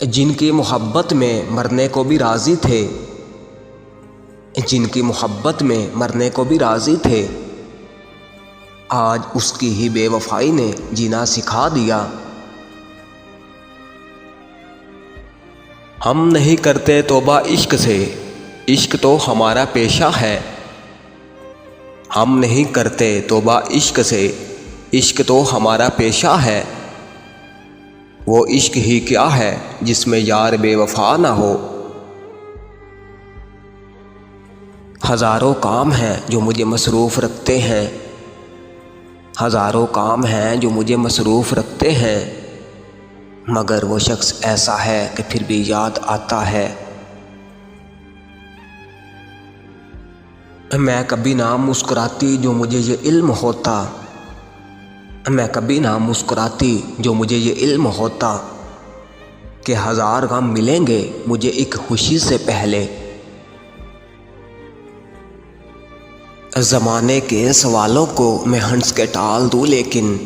जिनकी मोहब्बत में मरने को भी राज़ी थे, जिनकी मोहब्बत में मरने को भी राज़ी थे, आज उसकी ही बेवफाई ने जीना सिखा दिया। हम नहीं करते तौबा इश्क से, इश्क तो हमारा पेशा है। हम नहीं करते तौबा इश्क से, इश्क तो हमारा पेशा है। वो इश्क ही क्या है जिसमें यार बेवफा ना हो। हज़ारों काम हैं जो मुझे मसरूफ़ रखते हैं, हज़ारों काम हैं जो मुझे मसरूफ़ रखते हैं, मगर वो शख्स ऐसा है कि फिर भी याद आता है। मैं कभी ना मुस्कुराती जो मुझे ये इल्म होता, मैं कभी ना मुस्कुराती जो मुझे ये इल्म होता कि हज़ार गम मिलेंगे मुझे एक खुशी से पहले। ज़माने के सवालों को मैं हंस के टाल दूँ, लेकिन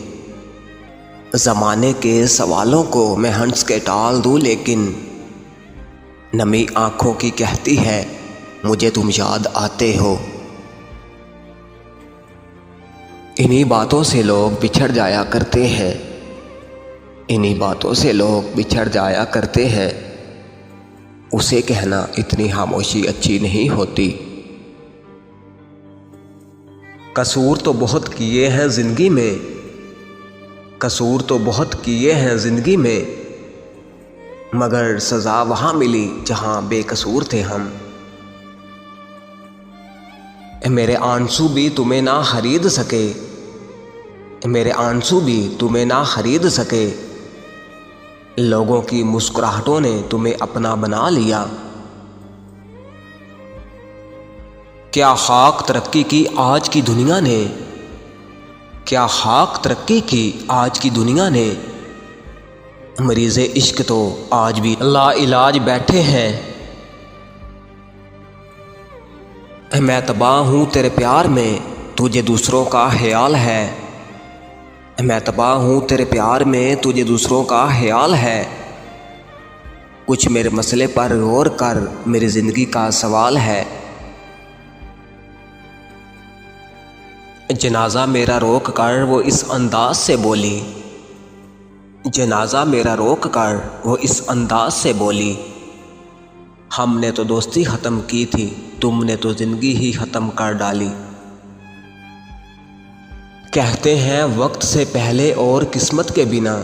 ज़माने के सवालों को मैं हंस के टाल दूँ, लेकिन नमी आँखों की कहती है मुझे तुम याद आते हो। इन्हीं बातों से लोग बिछड़ जाया करते हैं, इन्हीं बातों से लोग बिछड़ जाया करते हैं। उसे कहना इतनी खामोशी अच्छी नहीं होती। कसूर तो बहुत किए हैं ज़िंदगी में, कसूर तो बहुत किए हैं ज़िंदगी में, मगर सज़ा वहाँ मिली जहाँ बेकसूर थे हम। मेरे आंसू भी तुम्हें ना खरीद सके, मेरे आंसू भी तुम्हें ना खरीद सके, लोगों की मुस्कुराहटों ने तुम्हें अपना बना लिया। क्या खाक तरक्की की आज की दुनिया ने, क्या खाक तरक्की की आज की दुनिया ने, मरीज़े इश्क तो आज भी लाइलाज बैठे हैं। मैं तबाह हूँ तेरे प्यार में, तुझे दूसरों का ख्याल है। मैं तबाह हूँ तेरे प्यार में, तुझे दूसरों का ख्याल है। कुछ मेरे मसले पर गौर कर, मेरी ज़िंदगी का सवाल है। जनाजा मेरा रोक कर वो इस अंदाज से बोली, जनाजा मेरा रोक कर वो इस अंदाज से बोली, हमने तो दोस्ती ख़त्म की थी, तुमने तो ज़िंदगी ही ख़त्म कर डाली। कहते हैं वक्त से पहले और किस्मत के बिना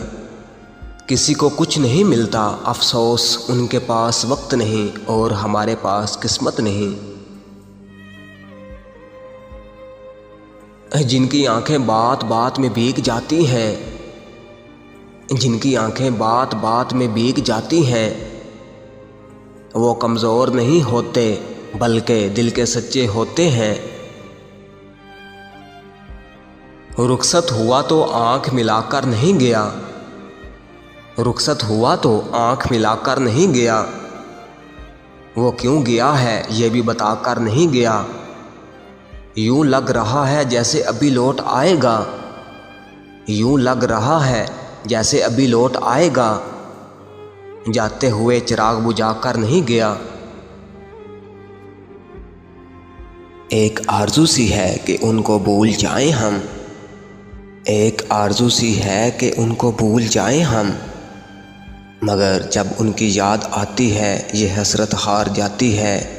किसी को कुछ नहीं मिलता, अफसोस उनके पास वक्त नहीं और हमारे पास किस्मत नहीं। जिनकी आंखें बात बात में भीग जाती हैं, जिनकी आंखें बात बात में भीग जाती हैं, वो कमज़ोर नहीं होते बल्कि दिल के सच्चे होते हैं। रुखसत हुआ तो आँख मिलाकर नहीं गया, रुखसत हुआ तो आँख मिलाकर नहीं गया, वो क्यों गया है ये भी बताकर नहीं गया। यूं लग रहा है जैसे अभी लौट आएगा, यूं लग रहा है जैसे अभी लौट आएगा, जाते हुए चिराग बुझाकर नहीं गया। एक आरज़ू सी है कि उनको भूल जाएं हम, एक आरज़ू सी है कि उनको भूल जाएं हम, मगर जब उनकी याद आती है ये हसरत हार जाती है।